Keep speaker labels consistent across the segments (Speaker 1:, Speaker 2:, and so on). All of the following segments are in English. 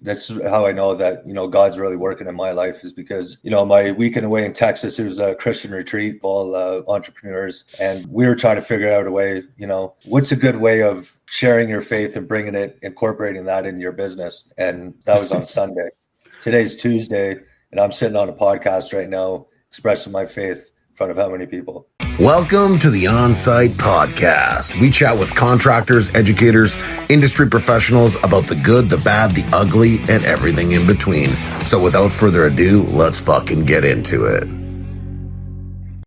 Speaker 1: that's how I know that, God's really working in my life, is because, my weekend away in Texas, it was a Christian retreat for all entrepreneurs. And we were trying to figure out a way, what's a good way of sharing your faith and incorporating that in your business. And that was on Sunday. Today's Tuesday, and I'm sitting on a podcast right now expressing my faith in front of how many people?
Speaker 2: Welcome to the Onsite podcast. We chat with contractors, educators, industry professionals about the good, the bad, the ugly, and everything in between. So without further ado, let's fucking get into it.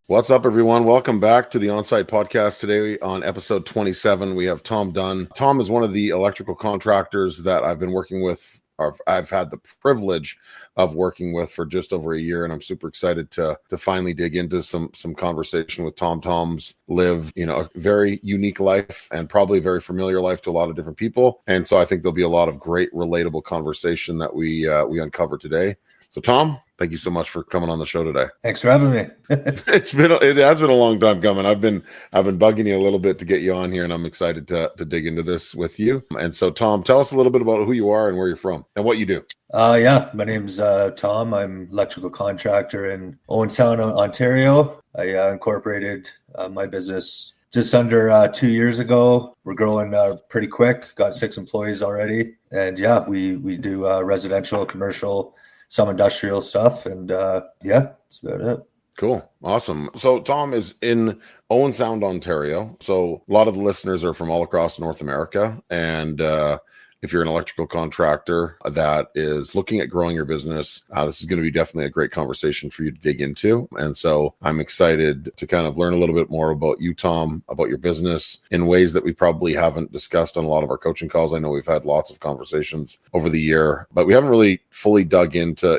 Speaker 3: What's up, everyone? Welcome back to the Onsite podcast. Today on episode 27, we have Tom Dunne. Tom is one of the electrical contractors that I've been working with, or I've had the privilege of working with for just over a year, and I'm super excited to finally dig into some conversation with Tom. Tom's live, a very unique life and probably a very familiar life to a lot of different people, and so I think there'll be a lot of great relatable conversation that we uncover today. So Tom, thank you so much for coming on the show today.
Speaker 1: Thanks for having me.
Speaker 3: It has been a long time coming. I've been bugging you a little bit to get you on here, and I'm excited to dig into this with you. And so Tom, tell us a little bit about who you are and where you're from and what you do.
Speaker 1: My name's Tom. I'm electrical contractor in Owen Sound, Ontario. I incorporated my business just under 2 years ago. We're growing pretty quick. Got 6 employees already, and we do residential, commercial, some industrial stuff, and that's about it.
Speaker 3: Cool. Awesome. So Tom is in Owen Sound, Ontario. So a lot of the listeners are from all across North America. And if you're an electrical contractor that is looking at growing your business, this is going to be definitely a great conversation for you to dig into. And so I'm excited to kind of learn a little bit more about you, Tom, about your business in ways that we probably haven't discussed on a lot of our coaching calls. I know we've had lots of conversations over the year, but we haven't really fully dug into,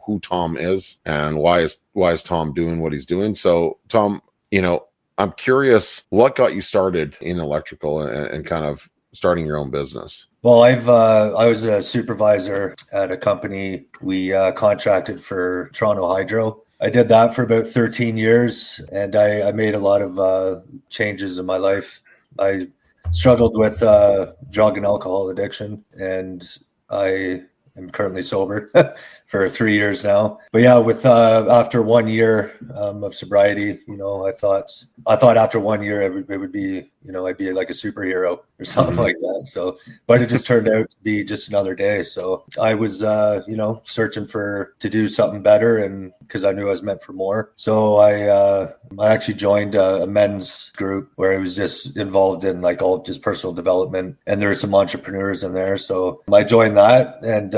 Speaker 3: who Tom is and why is Tom doing what he's doing. So Tom, I'm curious, what got you started in electrical and kind of starting your own business?
Speaker 1: Well, I was a supervisor at a company. We contracted for Toronto Hydro. I did that for about 13 years, and I made a lot of changes in my life. I struggled with drug and alcohol addiction, and I am currently sober for 3 years now. But with after 1 year of sobriety, I thought after 1 year it would be, I'd be like a superhero or something like that. So, but it just turned out to be just another day. So I was, searching to do something better, and because I knew I was meant for more. So I actually joined a men's group where I was just involved in like all just personal development, and there were some entrepreneurs in there. So I joined that, and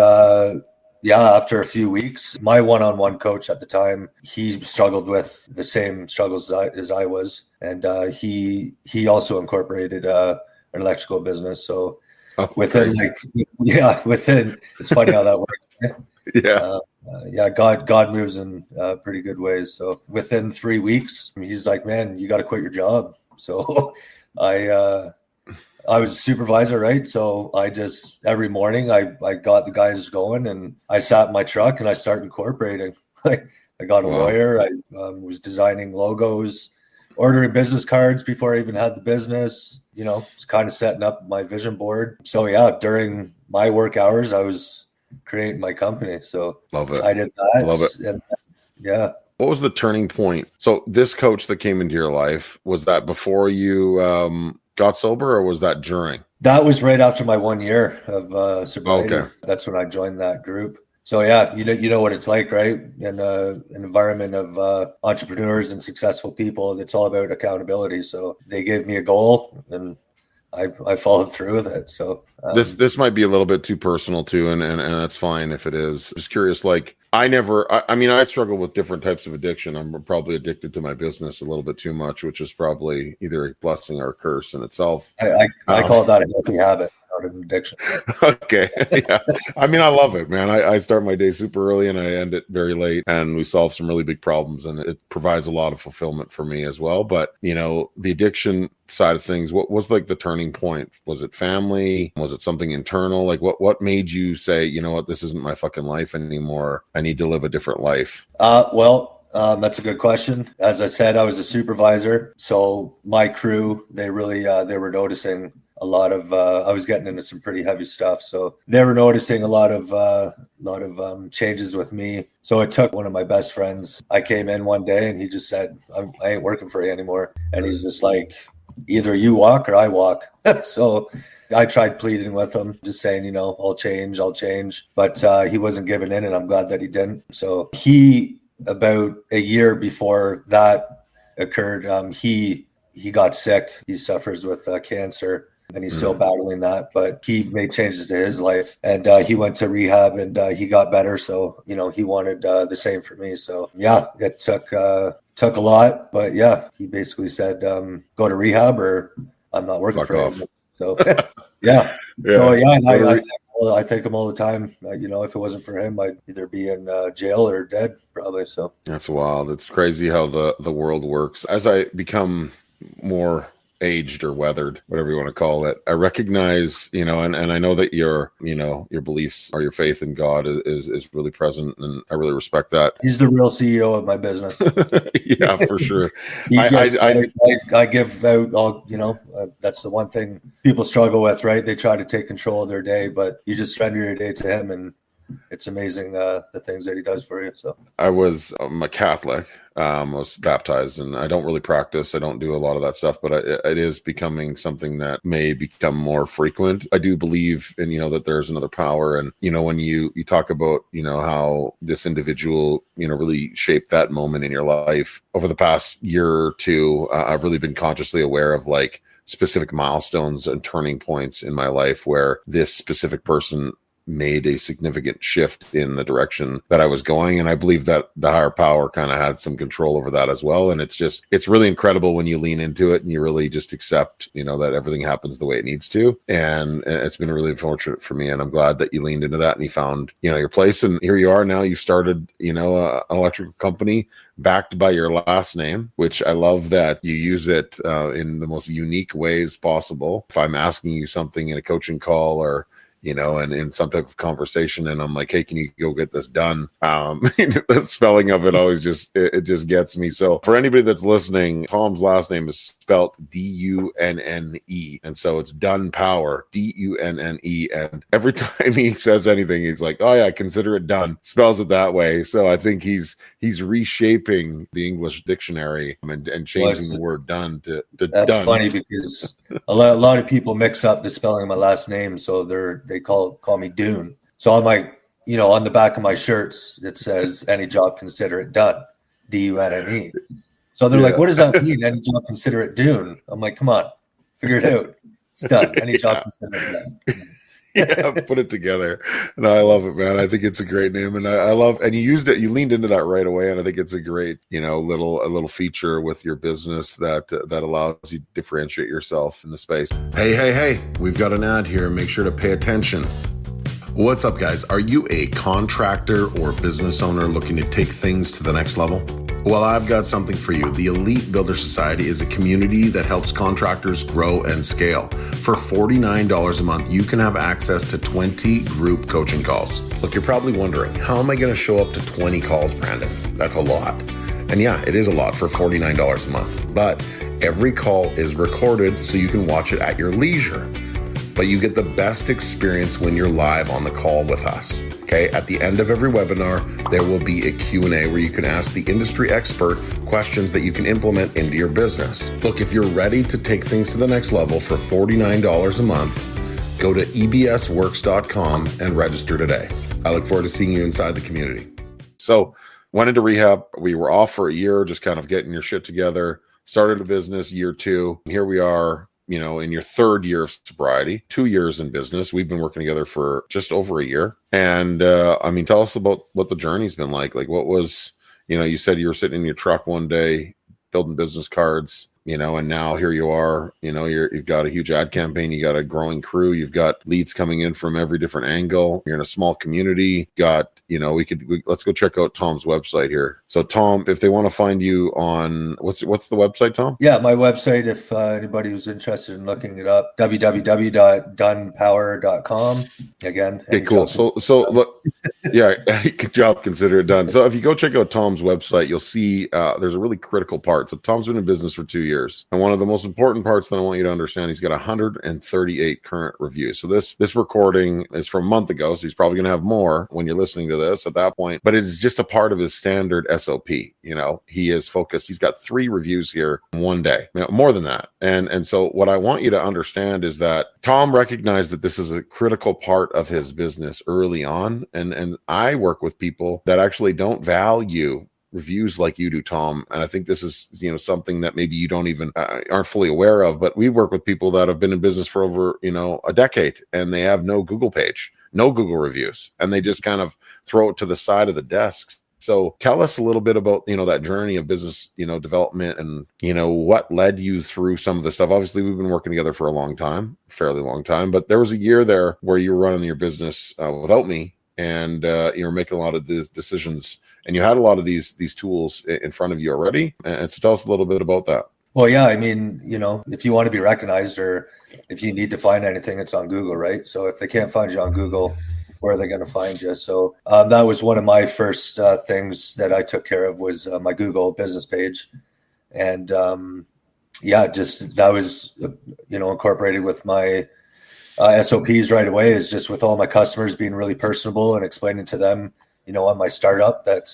Speaker 1: after a few weeks, my one-on-one coach at the time, he struggled with the same struggles as I was, and he also incorporated an electrical business. So within, it's funny how that works. Right? God moves in pretty good ways. So within 3 weeks, he's like, "Man, you got to quit your job." So I was a supervisor, right? So I just, every morning I got the guys going, and I sat in my truck and I started incorporating. I got a lawyer. I was designing logos, ordering business cards before I even had the business, was kind of setting up my vision board. So during my work hours, I was creating my company. So
Speaker 3: love it.
Speaker 1: I did that.
Speaker 3: Love it.
Speaker 1: And,
Speaker 3: What was the turning point? So this coach that came into your life, was that before you got sober, or was that during?
Speaker 1: That was right after my 1 year of sobriety.
Speaker 3: Okay.
Speaker 1: That's when I joined that group. So you know what it's like, right? In an environment of entrepreneurs and successful people, it's all about accountability. So they gave me a goal, and I followed through with it. So
Speaker 3: this might be a little bit too personal too, and that's fine if it is. Just curious, like I struggle with different types of addiction. I'm probably addicted to my business a little bit too much, which is probably either a blessing or a curse in itself.
Speaker 1: I call that a healthy habit, not an addiction.
Speaker 3: Okay. Yeah. I love it, man. I start my day super early and I end it very late, and we solve some really big problems, and it provides a lot of fulfillment for me as well. But, the addiction side of things, what was like the turning point? Was it family? Was it something internal? Like what made you say, this isn't my fucking life anymore. I need to live a different life.
Speaker 1: That's a good question. As I said, I was a supervisor. So my crew, they really, they were noticing a lot of I was getting into some pretty heavy stuff, so they were noticing a lot of changes with me. So it took one of my best friends. I came in one day and he just said, I ain't working for you anymore. And he's just like, either you walk or I walk. So I tried pleading with him, just saying, I'll change. But he wasn't giving in, and I'm glad that he didn't. So he, about a year before that occurred, he got sick. He suffers with cancer, and he's still battling that. But he made changes to his life, and he went to rehab, and he got better. So, he wanted the same for me. So, yeah, it took a lot. But, yeah, he basically said, go to rehab or I'm not working for him. So, yeah. So, yeah, and I thank him all the time. If it wasn't for him, I'd either be in jail or dead, probably. So
Speaker 3: that's wild. It's crazy how the world works. As I become more aged or weathered, whatever you want to call it, I recognize, and I know that your beliefs or your faith in God is really present, and I really respect that.
Speaker 1: He's the real CEO of my business.
Speaker 3: Yeah, for sure.
Speaker 1: I give out all, that's the one thing people struggle with, right? They try to take control of their day, but you just surrender your day to him, and it's amazing the things that he does for you. So
Speaker 3: I'm a Catholic. I was baptized, and I don't really practice. I don't do a lot of that stuff, but it is becoming something that may become more frequent. I do believe in, that there's another power. And, when you talk about, how this individual, really shaped that moment in your life over the past year or two, I've really been consciously aware of like specific milestones and turning points in my life where this specific person made a significant shift in the direction that I was going. And I believe that the higher power kind of had some control over that as well. And it's really incredible when you lean into it and you really just accept, that everything happens the way it needs to. And it's been really fortunate for me. And I'm glad that you leaned into that and you found, your place. And here you are now. You've started, an electrical company backed by your last name, which I love that you use it in the most unique ways possible. If I'm asking you something in a coaching call or and in some type of conversation, and I'm like, hey, can you go get this done? The spelling of it always it just gets me. So for anybody that's listening, Tom's last name is spelled D-U-N-N-E. And so it's Dunne Power, D-U-N-N-E. And every time he says anything, he's like, oh yeah, consider it done. Spells it that way. So I think he's reshaping the English dictionary and changing the word done to
Speaker 1: that's
Speaker 3: done.
Speaker 1: Funny because a lot of people mix up the spelling of my last name. So they call me Dune. So I'm like, on the back of my shirts, it says any job, consider it done. D-U-N-N-E. So they're like, what does that mean? Any job, consider it Dune. I'm like, come on, figure it out. It's done. Any job, consider it done.
Speaker 3: Yeah, put it together. No, I love it, man. I think it's a great name, and I love. And you leaned into that right away, and I think it's a great, a little feature with your business that allows you to differentiate yourself in the space.
Speaker 2: Hey, we've got an ad here. Make sure to pay attention. What's up, guys? Are you a contractor or business owner looking to take things to the next level? Well, I've got something for you. The Elite Builder Society is a community that helps contractors grow and scale. For $49 a month, you can have access to 20 group coaching calls. Look, you're probably wondering, how am I going to show up to 20 calls, Brandon? That's a lot. And yeah, it is a lot for $49 a month. But every call is recorded so you can watch it at your leisure. But you get the best experience when you're live on the call with us. Okay, at the end of every webinar, there will be a Q&A where you can ask the industry expert questions that you can implement into your business. Look, if you're ready to take things to the next level for $49 a month, go to ebsworks.com and register today. I look forward to seeing you inside the community.
Speaker 3: So went into rehab. We were off for a year, just kind of getting your shit together. Started a business year 2. Here we are, in your 3rd year of sobriety, 2 years in business. We've been working together for just over a year. And tell us about what the journey's been like. Like what was, you said you were sitting in your truck one day building business cards, and now here you are, you've got a huge ad campaign, you got a growing crew, you've got leads coming in from every different angle. You're in a small community, let's go check out Tom's website here. So Tom, if they want to find you on, what's the website, Tom?
Speaker 1: Yeah, my website, if anybody was interested in looking it up, www.dunnepower.com. Again.
Speaker 3: Okay, cool. So look, Yeah, good job. Consider it done. So if you go check out Tom's website, you'll see there's a really critical part. So Tom's been in business for 2 years. And one of the most important parts that I want you to understand, he's got 138 current reviews. So this recording is from a month ago. So he's probably going to have more when you're listening to this at that point. But it is just a part of his standard SOP. He is focused. He's got 3 reviews here in one day, more than that. And so what I want you to understand is that Tom recognized that this is a critical part of his business early on. And I work with people that actually don't value reviews like you do, Tom. And I think this is, something that maybe you don't even aren't fully aware of, but we work with people that have been in business for over, a decade, and they have no Google page, no Google reviews, and they just kind of throw it to the side of the desks. So tell us a little bit about, that journey of business, development, and, what led you through some of the stuff. Obviously, we've been working together for a long time, fairly long time, but there was a year there where you were running your business without me, and you were making a lot of these decisions, and you had a lot of these tools in front of you already. And so tell us a little bit about that.
Speaker 1: Well, yeah, I mean, if you want to be recognized, or if you need to find anything, it's on Google, right? So if they can't find you on Google, where are they going to find you? So that was one of my first things that I took care of, was my Google business page. And just that was, incorporated with my SOPs right away, is just with all my customers being really personable and explaining to them, on my startup that,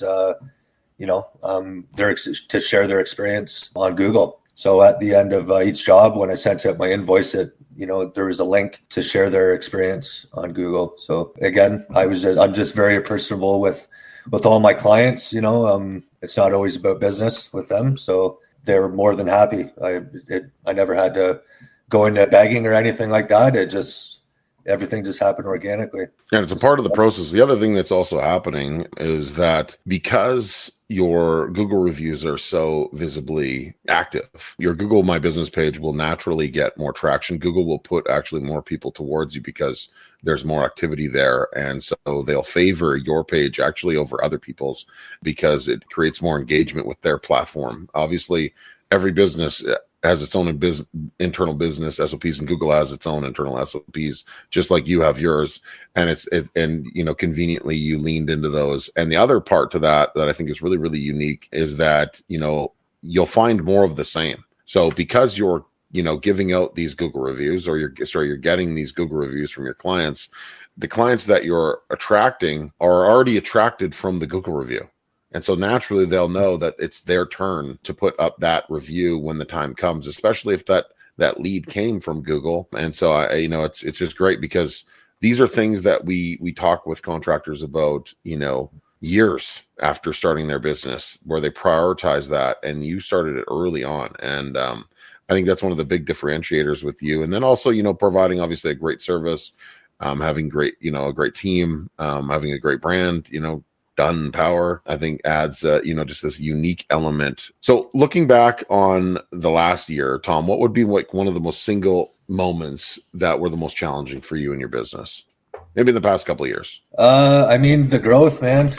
Speaker 1: to share their experience on Google. So at the end of each job, when I sent out my invoice, there was a link to share their experience on Google. So again, I'm just very personable with all my clients. It's not always about business with them, so they're more than happy. I never had to go into begging or anything like that. Everything just happened organically.
Speaker 3: And it's a part of the process. The other thing that's also happening is that because your Google reviews are so visibly active, your Google My Business page will naturally get more traction. Google will put actually more people towards you because there's more activity there. And so they'll favor your page actually over other people's, because it creates more engagement with their platform. Obviously, every business has its own internal business SOPs, and Google has its own internal SOPs, just like you have yours. And conveniently you leaned into those. And the other part to that I think is really, really unique is that, you'll find more of the same. So because you're, giving out these Google reviews, or you're getting these Google reviews from your clients, the clients that you're attracting are already attracted from the Google review. And so naturally they'll know that it's their turn to put up that review when the time comes, especially if that lead came from Google. And so it's just great, because these are things that we talk with contractors about, years after starting their business, where they prioritize that, and you started it early on. And I think that's one of the big differentiators with you. And then also, providing obviously a great service, having a great team, having a great brand, Dunne power, I think adds, just this unique element. So looking back on the last year, Tom, what would be like one of the most single moments that were the most challenging for you in your business? Maybe in the past couple of years.
Speaker 1: The growth, man.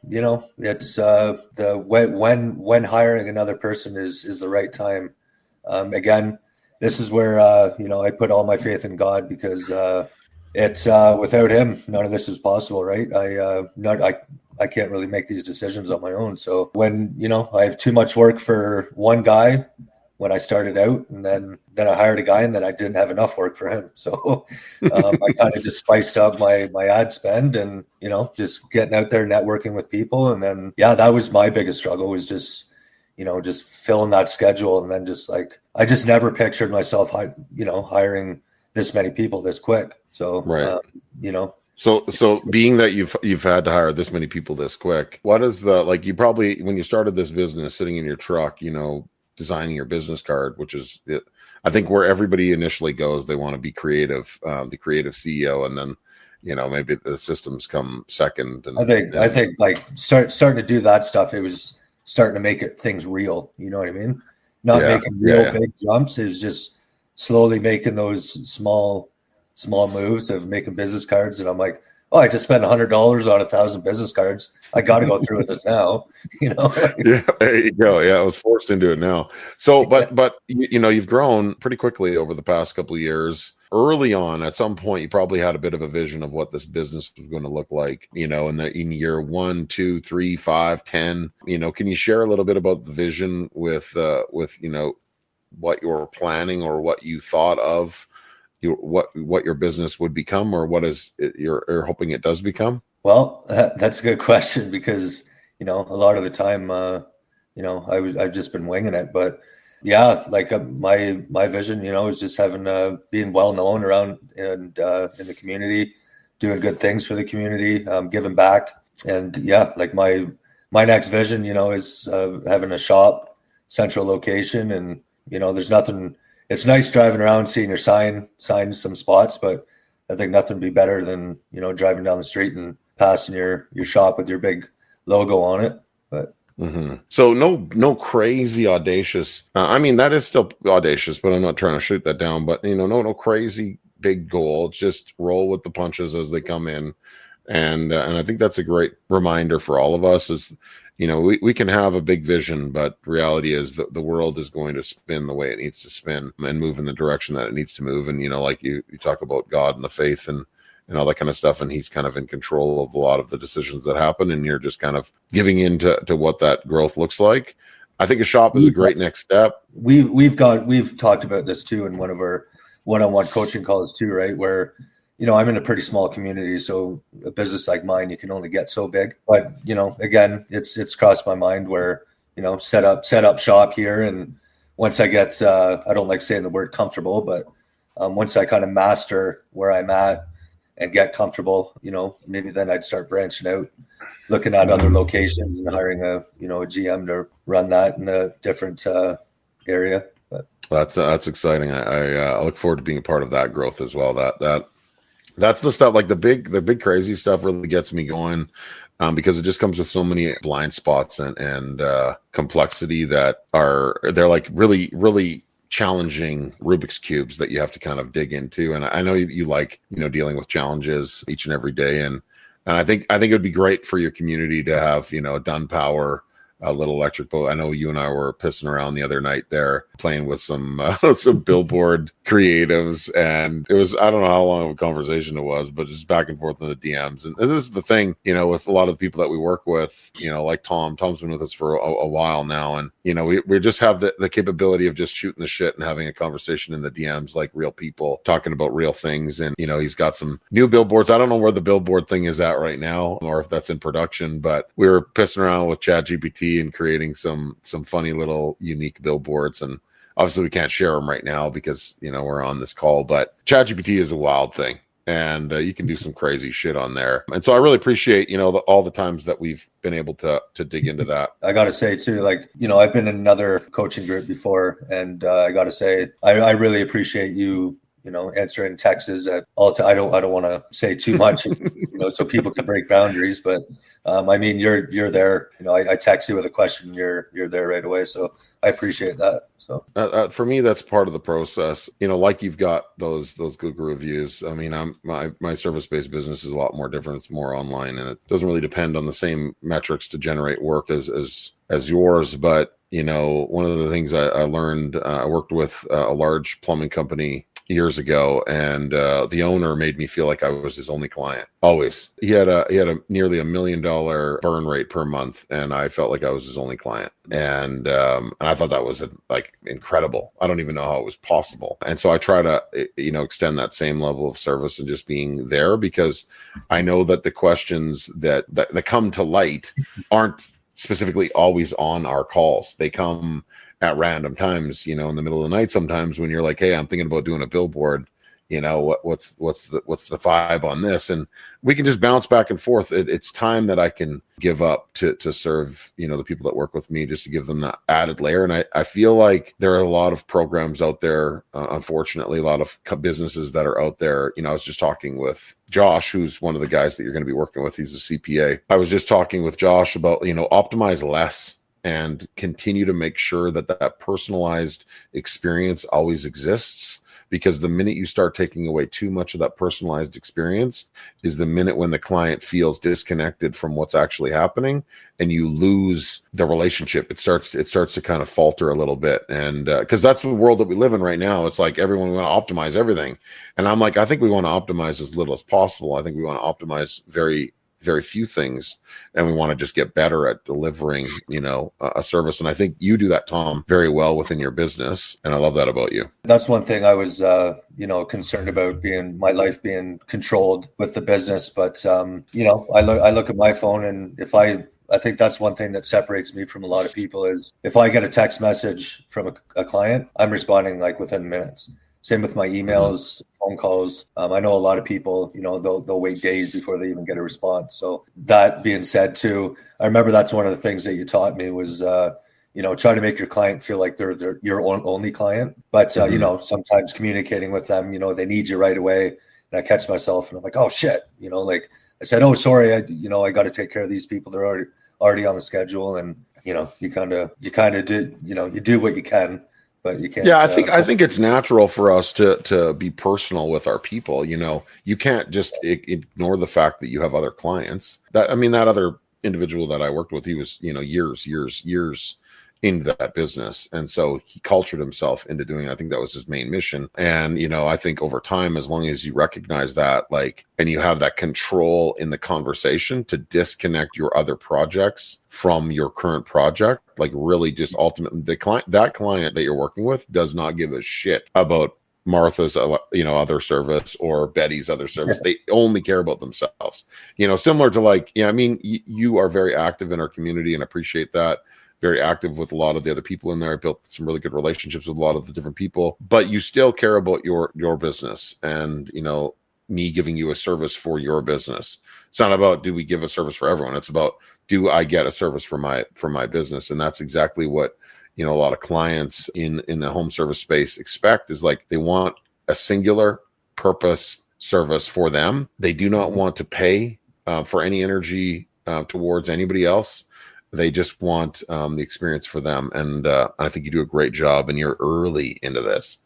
Speaker 1: It's when hiring another person is the right time. Again, this is where, I put all my faith in God, because it's without him, none of this is possible, right? I can't really make these decisions on my own. So when, I have too much work for one guy when I started out, and then I hired a guy, and then I didn't have enough work for him. So I kind of just spiced up my ad spend, and, just getting out there, networking with people. And then, that was my biggest struggle, was just filling that schedule. And then I just never pictured myself, hiring this many people this quick. So,
Speaker 3: right. So being that you've had to hire this many people this quick, what is you probably, when you started this business, sitting in your truck, designing your business card, which is, I think, where everybody initially goes, they want to be creative, the creative CEO, and then, maybe the systems come second. And
Speaker 1: I think starting to do that stuff, it was starting to make things real. You know what I mean? Not making big jumps. It was just slowly making those small moves of making business cards. And I'm like, I just spent $100 on 1,000 business cards. I got to go through with this now,
Speaker 3: Yeah, there you go. Yeah, I was forced into it now. So, but you've grown pretty quickly over the past couple of years. early on, at some point, you probably had a bit of a vision of what this business was going to look like, in year 1, 2, 3, 5, 10. Can you share a little bit about the vision with what you're planning, or what you thought of what your business would become, or what is it you're hoping it does become?
Speaker 1: Well, that's a good question, because a lot of the time, I've just been winging it. But yeah, like my vision, is just having being well known around and in the community, doing good things for the community, giving back. And yeah, like my next vision, is having a shop, central location. And there's nothing. It's nice driving around, seeing your sign some spots, but I think nothing would be better than driving down the street and passing your shop with your big logo on it. But
Speaker 3: so no crazy audacious. I mean, that is still audacious, but I'm not trying to shoot that down. But no crazy big goal. It's just roll with the punches as they come in, and I think that's a great reminder for all of us. Is we can have a big vision, but reality is that the world is going to spin the way it needs to spin and move in the direction that it needs to move. And like you talk about God and the faith and all that kind of stuff, and he's kind of in control of a lot of the decisions that happen, and you're just kind of giving in to what that growth looks like. I think a shop is a great next step.
Speaker 1: We've talked about this too in one of our one-on-one coaching calls too, right? Where I'm in a pretty small community, so a business like mine, you can only get so big. But again, it's crossed my mind where set up shop here, and once I get I don't like saying the word comfortable, but once I kind of master where I'm at and get comfortable, maybe then I'd start branching out, looking at other locations and hiring a GM to run that in a different area. But
Speaker 3: that's exciting. I look forward to being a part of that growth as well. That's the stuff, like the big crazy stuff really gets me going, because it just comes with so many blind spots and complexity they're like really, really challenging Rubik's cubes that you have to kind of dig into. And I know you like, dealing with challenges each and every day. And I think it would be great for your community to have, a Dunne Power, a little electric boat. I know you and I were pissing around the other night there, playing with some billboard creatives, and it was, I don't know how long of a conversation it was, but just back and forth in the DMs. And this is the thing, with a lot of the people that we work with, like Tom's been with us for a while now, and we just have the capability of just shooting the shit and having a conversation in the DMs like real people talking about real things. And he's got some new billboards. I don't know where the billboard thing is at right now, or if that's in production, but we were pissing around with ChatGPT and creating some funny little unique billboards. And obviously we can't share them right now because we're on this call, but ChatGPT is a wild thing, and you can do some crazy shit on there. And so I really appreciate all the times that we've been able to dig into that.
Speaker 1: I gotta say too, like I've been in another coaching group before, and I gotta say I really appreciate you answering texts at all time. I don't want to say too much, so people can break boundaries. But I mean, you're there. I text you with a question, you're there right away. So I appreciate that. So
Speaker 3: for me, that's part of the process. Like you've got those Google reviews. I mean, my service-based business is a lot more different. It's more online, and it doesn't really depend on the same metrics to generate work as yours. But one of the things I learned, I worked with a large plumbing company years ago, and the owner made me feel like I was his only client. Always. He had a nearly $1 million burn rate per month, and I felt like I was his only client. And I thought that was like incredible. I don't even know how it was possible. And so I try to extend that same level of service and just being there, because I know that the questions that come to light aren't specifically always on our calls. They come at random times, in the middle of the night, sometimes when you're like, hey, I'm thinking about doing a billboard, what's the vibe on this? And we can just bounce back and forth. It's time that I can give up to serve, the people that work with me, just to give them that added layer. And I feel like there are a lot of programs out there, unfortunately, a lot of businesses that are out there. I was just talking with Josh, who's one of the guys that you're going to be working with. He's a CPA. I was just talking with Josh about, optimize less and continue to make sure that personalized experience always exists, because the minute you start taking away too much of that personalized experience is the minute when the client feels disconnected from what's actually happening, and you lose the relationship. It starts to kind of falter a little bit. And because that's the world that we live in right now. It's like everyone want to optimize everything. And I'm like, I think we want to optimize as little as possible. I think we want to optimize very, very few things, and we want to just get better at delivering, a service. And I think you do that, Tom, very well within your business, and I love that about you.
Speaker 1: That's one thing I was, concerned about, my life being controlled with the business. But I look at my phone, and I think that's one thing that separates me from a lot of people is if I get a text message from a client, I'm responding like within minutes. Same with my emails, phone calls. I know a lot of people, they'll wait days before they even get a response. So that being said too, I remember that's one of the things that you taught me was, try to make your client feel like they're your only client. But, sometimes communicating with them, they need you right away. And I catch myself and I'm like, oh shit, like I said, oh, sorry, I got to take care of these people. They're already on the schedule. And, you kind of do, you do what you can. But you can't. Yeah,
Speaker 3: I think it's natural for us to be personal with our people. You can't just ignore the fact that you have other clients. That other individual that I worked with, he was years into that business, and so he cultured himself into doing it. I think that was his main mission. And I think over time, as long as you recognize that, and you have that control in the conversation to disconnect your other projects from your current project, really just ultimately that client that you're working with does not give a shit about Martha's other service or Betty's other service. Yeah. They only care about themselves. Similar to you are very active in our community, and appreciate that. Very active with a lot of the other people in there. I built some really good relationships with a lot of the different people, but you still care about your business and, me giving you a service for your business. It's not about, do we give a service for everyone? It's about, do I get a service for my business? And that's exactly what, a lot of clients in the home service space expect is they want a singular purpose service for them. They do not want to pay for any energy towards anybody else. They just want the experience for them. And I think you do a great job, and you're early into this.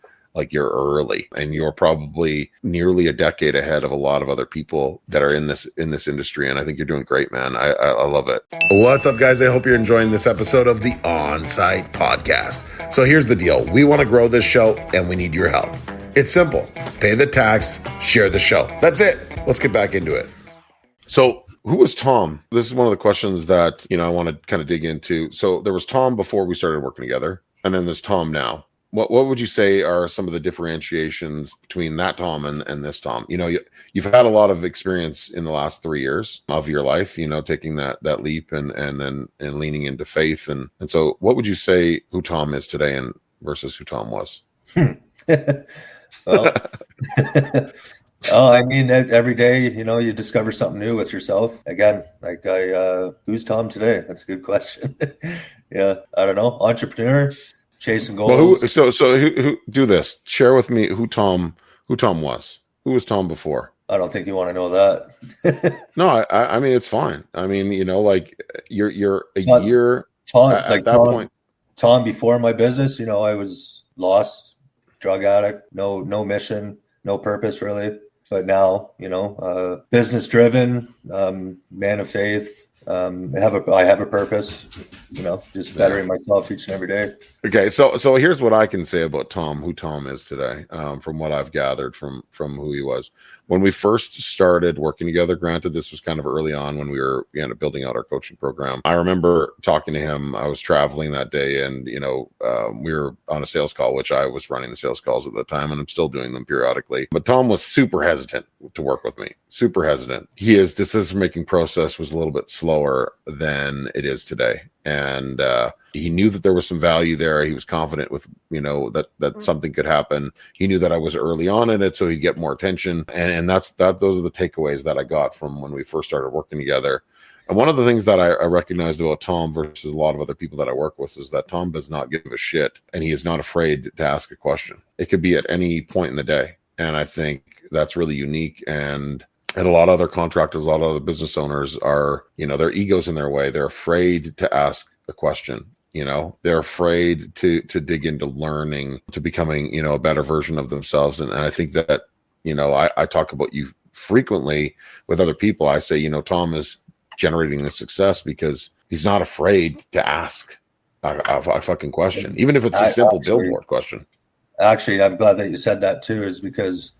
Speaker 3: You're early, and you're probably nearly a decade ahead of a lot of other people that are in this industry. And I think you're doing great, man. I love it.
Speaker 2: What's up, guys? I hope you're enjoying this episode of the Onsite podcast. So here's the deal. We want to grow this show, and we need your help. It's simple. Pay the tax, share the show. That's it. Let's get back into it.
Speaker 3: So who was Tom? This is one of the questions that, I want to kind of dig into. So there was Tom before we started working together, and then there's Tom now. What would you say are some of the differentiations between that Tom and this Tom? You've had a lot of experience in the last 3 years of your life, taking that leap and then leaning into faith. And so what would you say who Tom is today and versus who Tom was?
Speaker 1: Well, every day, you discover something new with yourself. Again, who's Tom today? That's a good question. Yeah, I don't know. Entrepreneur, chasing goals.
Speaker 3: Well, who do this? Share with me who Tom was. Who was Tom before?
Speaker 1: I don't think you want to know that.
Speaker 3: No, I mean it's fine. You're a year
Speaker 1: Tom,
Speaker 3: at that point.
Speaker 1: Tom before my business, I was lost, drug addict, no mission, no purpose really. But now, business driven, man of faith. I have a purpose, just bettering myself each and every day.
Speaker 3: Okay. So here's what I can say about Tom, who Tom is today, from what I've gathered from who he was. When we first started working together, granted, this was kind of early on when we were building out our coaching program. I remember talking to him. I was traveling that day, and we were on a sales call, which I was running the sales calls at the time, and I'm still doing them periodically. But Tom was super hesitant to work with me. Super hesitant. His decision-making process was a little bit slower than it is today. And he knew that there was some value there. He was confident with, that something could happen. He knew that I was early on in it, so he'd get more attention. And those are the takeaways that I got from when we first started working together. And one of the things that I recognized about Tom versus a lot of other people that I work with is that Tom does not give a shit, and he is not afraid to ask a question. It could be at any point in the day. And I think that's really unique. And a lot of other contractors, a lot of other business owners are, their ego's in their way. They're afraid to ask a question. They're afraid to dig into learning, to becoming, a better version of themselves. And I think that, I talk about you frequently with other people. I say, Tom is generating the success because he's not afraid to ask a fucking question, even if it's a simple billboard question.
Speaker 1: Actually, I'm glad that you said that too, is because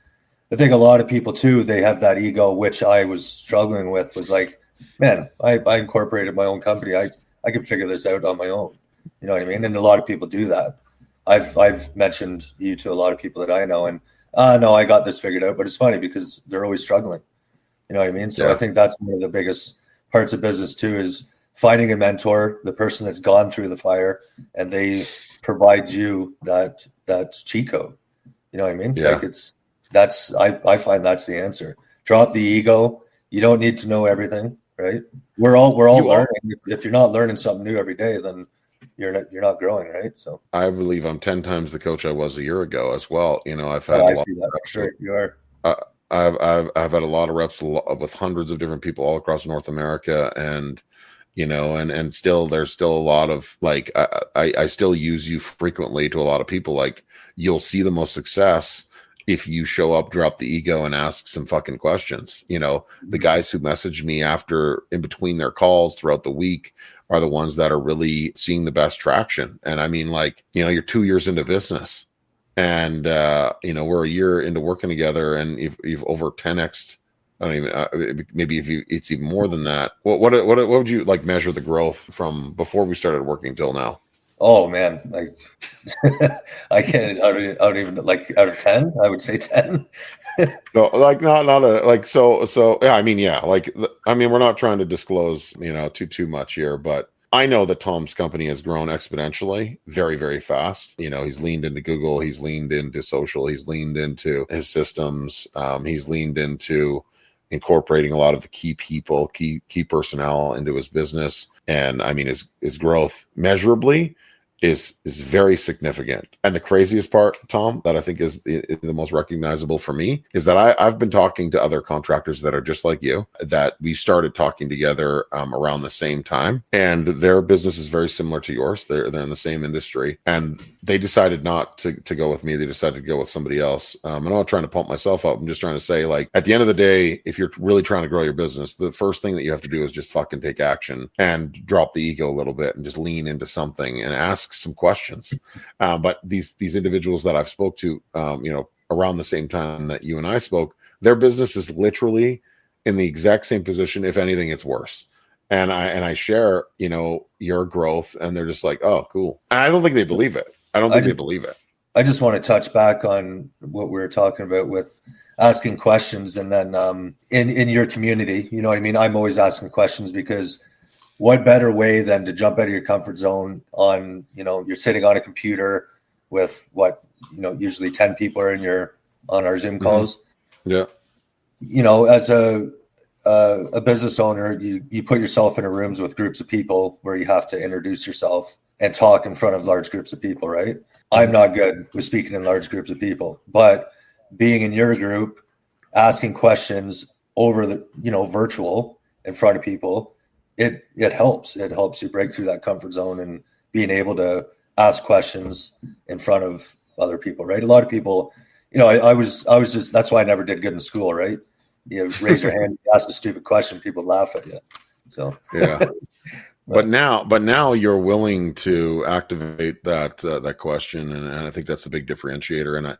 Speaker 1: I think a lot of people too, they have that ego, which I was struggling with, was like, man, I incorporated my own company. I can figure this out on my own. You know what I mean? And a lot of people do that. I've mentioned you to a lot of people that I know, and no, I got this figured out. But it's funny because they're always struggling. You know what I mean? So I think that's one of the biggest parts of business too, is finding a mentor, the person that's gone through the fire, and they provide you that cheat code. You know what I mean?
Speaker 3: Yeah.
Speaker 1: Like I find that's the answer. Drop the ego. You don't need to know everything, right? We're all learning. If you're not learning something new every day, then you're not growing, right? So
Speaker 3: I believe I'm 10 times the coach I was a year ago as well. I've had
Speaker 1: I see that for sure. You are.
Speaker 3: I've had a lot of reps with hundreds of different people all across North America, and and still there's still a lot of like I still use you frequently to a lot of people. Like, you'll see the most success if you show up, drop the ego, and ask some fucking questions. The guys who message me in between their calls throughout the week are the ones that are really seeing the best traction. And I mean, like, you're 2 years into business, and we're a year into working together, and you've over 10x. I don't even maybe it's even more than that. What would you like measure the growth from before we started working till now?
Speaker 1: Oh man, like I can't. I don't even like out of 10. I would say 10.
Speaker 3: No, like not a, like so yeah. I mean, yeah. Like we're not trying to disclose too much here, but I know that Tom's company has grown exponentially, very, very fast. He's leaned into Google, he's leaned into social, he's leaned into his systems, he's leaned into incorporating a lot of the key people, key personnel into his business. And I mean, his growth measurably is very significant. And the craziest part, Tom, that I think is the most recognizable for me, is that I've been talking to other contractors that are just like you, that we started talking together around the same time, and their business is very similar to yours. They're in the same industry, and they decided not to go with me. They decided to go with somebody else. I'm not trying to pump myself up. I'm just trying to say, like, at the end of the day, if you're really trying to grow your business, the first thing that you have to do is just fucking take action and drop the ego a little bit and just lean into something and ask some questions. But these individuals that I've spoke to, around the same time that you and I spoke, their business is literally in the exact same position. If anything, it's worse. And I share, your growth, and they're just like, oh, cool. And I don't think they believe it. They believe it.
Speaker 1: I just want to touch back on what we were talking about with asking questions, and then in your community, you know what I mean? I'm always asking questions, because what better way than to jump out of your comfort zone on, you're sitting on a computer with usually 10 people are on our Zoom calls.
Speaker 3: Yeah.
Speaker 1: As a business owner, you put yourself in rooms with groups of people where you have to introduce yourself and talk in front of large groups of people, right? I'm not good with speaking in large groups of people, but being in your group, asking questions over the, virtual in front of people, it helps. It helps you break through that comfort zone and being able to ask questions in front of other people, right? A lot of people, I was just, that's why I never did good in school, right? Raise your hand, ask a stupid question, people laugh at you. So
Speaker 3: yeah. But now you're willing to activate that question, and I think that's a big differentiator. And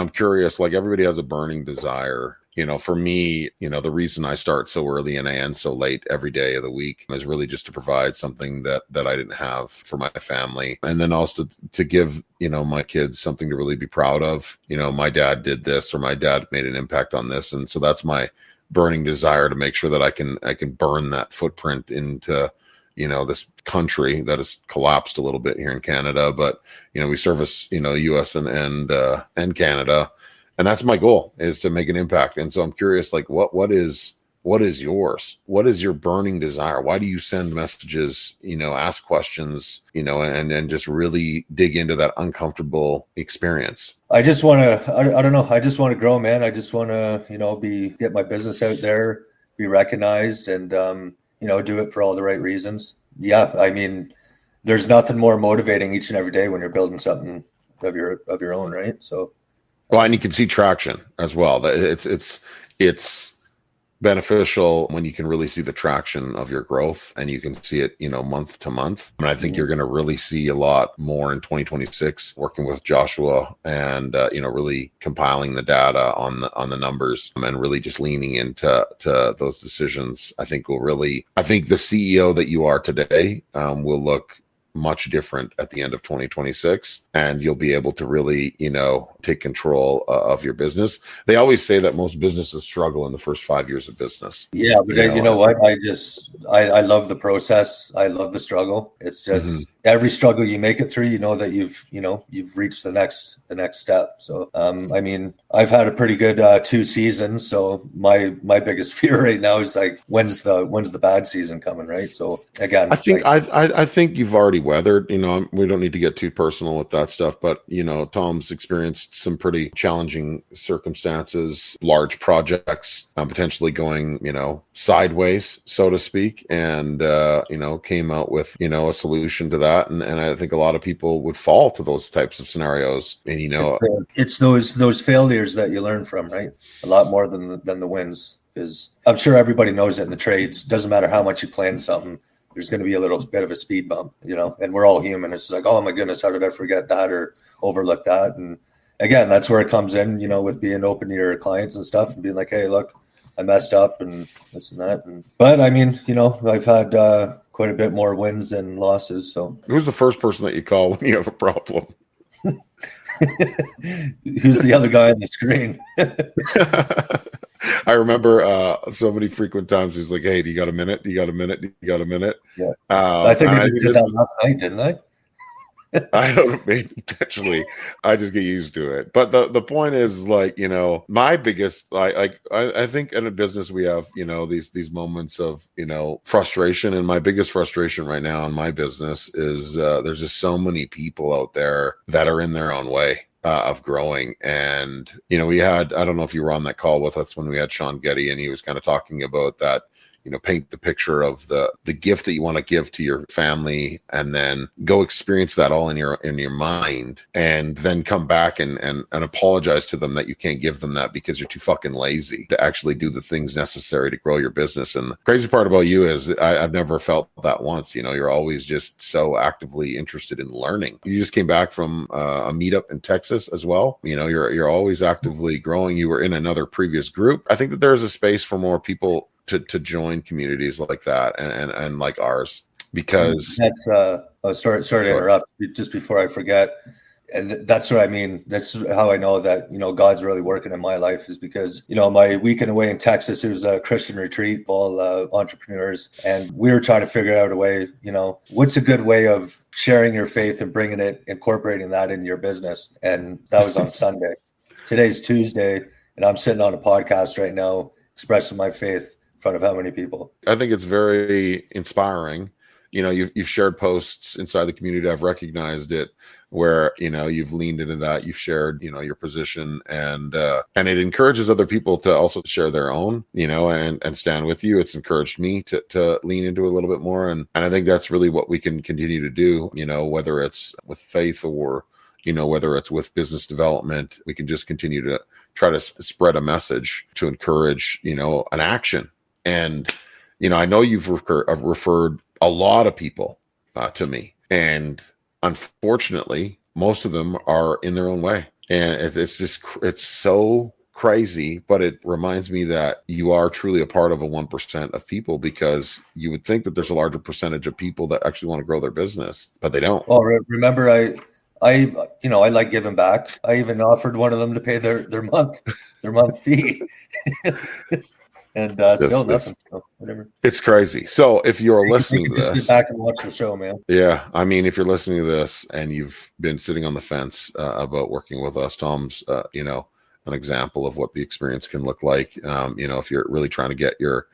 Speaker 3: I'm curious, like, everybody has a burning desire. For me, the reason I start so early and I end so late every day of the week is really just to provide something that I didn't have for my family. And then also to give, my kids something to really be proud of. My dad did this, or my dad made an impact on this. And so that's my burning desire, to make sure that I can burn that footprint into, this country that has collapsed a little bit here in Canada. But, we service, US and Canada. And that's my goal, is to make an impact. And so I'm curious, like, what is yours? What is your burning desire? Why do you send messages, ask questions, and just really dig into that uncomfortable experience?
Speaker 1: I just want to, I don't know. I just want to grow, man. I just want to, get my business out there, be recognized, and, do it for all the right reasons. Yeah. I mean, there's nothing more motivating each and every day when you're building something of your own, right? So,
Speaker 3: well, and you can see traction as well. That it's beneficial when you can really see the traction of your growth, and you can see it, month to month. And I think you're going to really see a lot more in 2026, working with Joshua and, really compiling the data on the numbers and really just leaning into those decisions. I think the CEO that you are today will look much different at the end of 2026, and you'll be able to really, take control of your business. They always say that most businesses struggle in the first 5 years of business.
Speaker 1: Yeah, but you know what? I love the process. I love the struggle. It's just every struggle you make it through, that you've reached the next step. So, I mean, I've had a pretty good 2 seasons. So my biggest fear right now is like, when's the bad season coming, right? So again,
Speaker 3: I think you've already weathered. We don't need to get too personal with that stuff, but Tom's experienced some pretty challenging circumstances, large projects, potentially going, sideways, so to speak, and came out with a solution to that. And I think a lot of people would fall to those types of scenarios. And
Speaker 1: it's those failures that you learn from, right? A lot more than the wins, because I'm sure everybody knows it in the trades. Doesn't matter how much you plan something, there's going to be a little bit of a speed bump, and we're all human. It's like, oh my goodness, how did I forget that or overlook that? And again, that's where it comes in, with being open to your clients and stuff and being like, hey, look, I messed up and this and that. But I mean, I've had quite a bit more wins than losses. So
Speaker 3: who's the first person that you call when you have a problem?
Speaker 1: Who's the other guy on the screen?
Speaker 3: I remember so many frequent times he's like, hey, do you got a minute? Do you got a minute? Do you got a minute?
Speaker 1: Yeah. I think I did that last night, didn't I?
Speaker 3: I don't, maybe potentially. I just get used to it. But the point is, like, my biggest, I think in a business we have, these moments of, frustration. And my biggest frustration right now in my business is there's just so many people out there that are in their own way of growing. And, we had, I don't know if you were on that call with us when we had Sean Getty, and he was kind of talking about that, paint the picture of the gift that you want to give to your family, and then go experience that all in your mind, and then come back and apologize to them that you can't give them that because you're too fucking lazy to actually do the things necessary to grow your business. And the crazy part about you is I've never felt that once. You're always just so actively interested in learning. You just came back from a meetup in Texas as well. You're always actively growing. You were in another previous group. I think that there's a space for more people to join communities like that and like ours, because
Speaker 1: that's sorry to interrupt just before I forget. And that's what I mean. That's how I know that, God's really working in my life, is because, my weekend away in Texas, it was a Christian retreat, all entrepreneurs. And we were trying to figure out a way, what's a good way of sharing your faith and incorporating that into your business. And that was on Sunday. Today's Tuesday, and I'm sitting on a podcast right now expressing my faith in front of how many people?
Speaker 3: I think it's very inspiring. You've shared posts inside the community. I've recognized it, where, you've leaned into that. You've shared, your position, and it encourages other people to also share their own, and stand with you. It's encouraged me to lean into it a little bit more. And I think that's really what we can continue to do, whether it's with faith or, whether it's with business development. We can just continue to try to spread a message to encourage, an action. And, I know you've referred a lot of people to me, and unfortunately, most of them are in their own way. And it's so crazy, but it reminds me that you are truly a part of a 1% of people, because you would think that there's a larger percentage of people that actually want to grow their business, but they don't.
Speaker 1: Well, remember, I like giving back. I even offered one of them to pay their month fee. And still nothing. So whatever.
Speaker 3: It's crazy. So if you're listening to this,
Speaker 1: just sit back and watch the show, man.
Speaker 3: Yeah, I mean, if you're listening to this and you've been sitting on the fence about working with us, Tom's, an example of what the experience can look like. If you're really trying to get your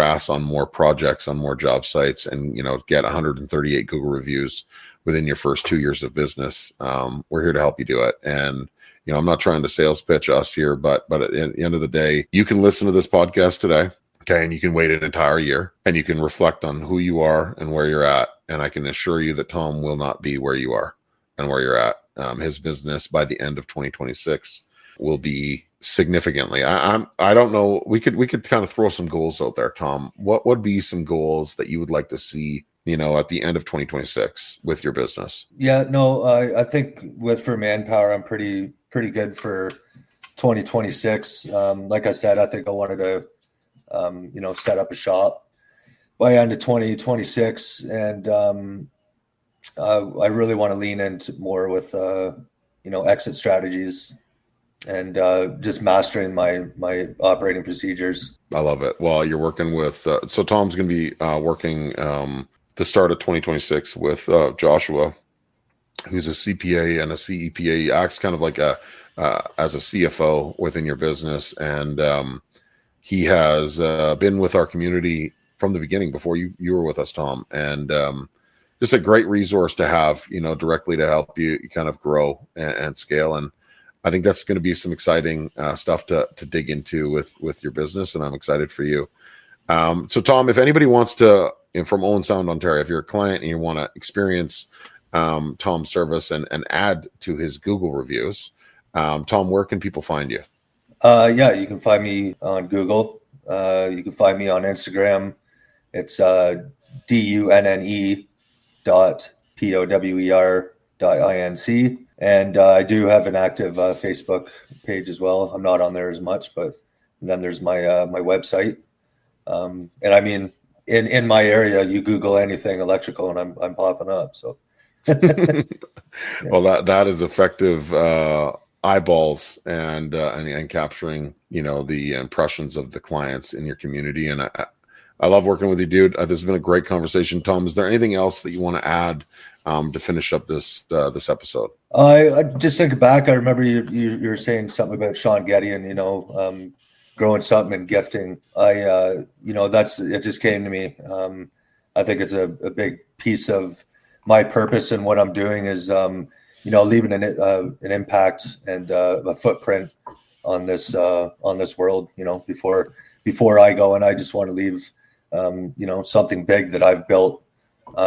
Speaker 3: ass on more projects, on more job sites, and get 138 Google reviews within your first 2 years of business, we're here to help you do it. And I'm not trying to sales pitch us here, but at the end of the day, you can listen to this podcast today, okay, and you can wait an entire year, and you can reflect on who you are and where you're at, and I can assure you that Tom will not be where you are and where you're at. His business by the end of 2026 will be significantly. I don't know. We could kind of throw some goals out there, Tom. What would be some goals that you would like to see, at the end of 2026 with your business?
Speaker 1: Yeah, no, I think for manpower, I'm pretty good for 2026. Like I said, I think I wanted to, set up a shop by end of 2026, and I really want to lean into more with exit strategies and just mastering my operating procedures.
Speaker 3: I love it. Well, you're working with so Tom's going to be working the start of 2026 with Joshua, who's a CPA and a CEPA. He acts kind of like as a CFO within your business, and he has been with our community from the beginning before you were with us, Tom, and just a great resource to have, directly to help you kind of grow and scale. And I think that's going to be some exciting stuff to dig into with your business, and I'm excited for you. So Tom, if anybody wants to, from Owen Sound, Ontario, if you're a client and you want to experience Tom's service and add to his Google reviews, Tom, where can people find you?
Speaker 1: Yeah, you can find me on Google. You can find me on Instagram. It's DUNNE.POWER.INC. And I do have an active Facebook page as well. I'm not on there as much, but then there's my website. And I mean, in my area, you Google anything electrical, and I'm popping up. So,
Speaker 3: yeah. Well, that is effective eyeballs and capturing the impressions of the clients in your community. And I love working with you, dude. This has been a great conversation, Tom. Is there anything else that you want to add to finish up this episode?
Speaker 1: I just think back. I remember you were saying something about Sean Getty and growing something and gifting. It just came to me. I think it's a big piece of my purpose, and what I'm doing is leaving an impact and a footprint on this world. Before I go, and I just want to leave something big that I've built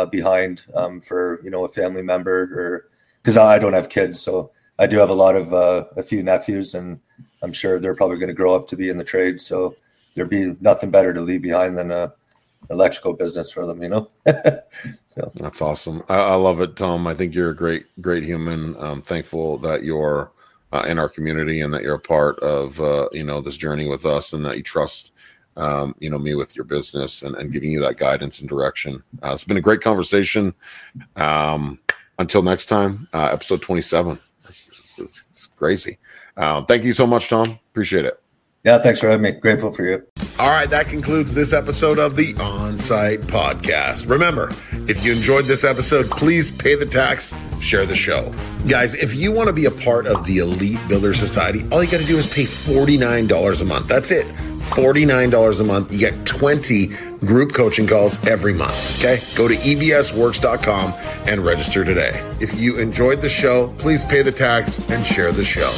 Speaker 1: behind for a family member, or because I don't have kids, so I do have a few nephews, and I'm sure they're probably going to grow up to be in the trade. So there'd be nothing better to leave behind than a electrical business for them, So
Speaker 3: that's awesome. I love it, Tom. I think you're a great human. I'm thankful that you're in our community and that you're a part of this journey with us, and that you trust me with your business and giving you that guidance and direction. It's been a great conversation. Until next time, episode 27. It's crazy. Thank you so much, Tom. Appreciate it.
Speaker 1: Yeah, thanks for having me. Grateful for you.
Speaker 2: All right, that concludes this episode of the Onsite Podcast. Remember, if you enjoyed this episode, please pay the tax, share the show. Guys, if you want to be a part of the Elite Builder Society, all you got to do is pay $49 a month. That's it. $49 a month. You get 20 group coaching calls every month. Okay? Go to ebsworks.com and register today. If you enjoyed the show, please pay the tax and share the show.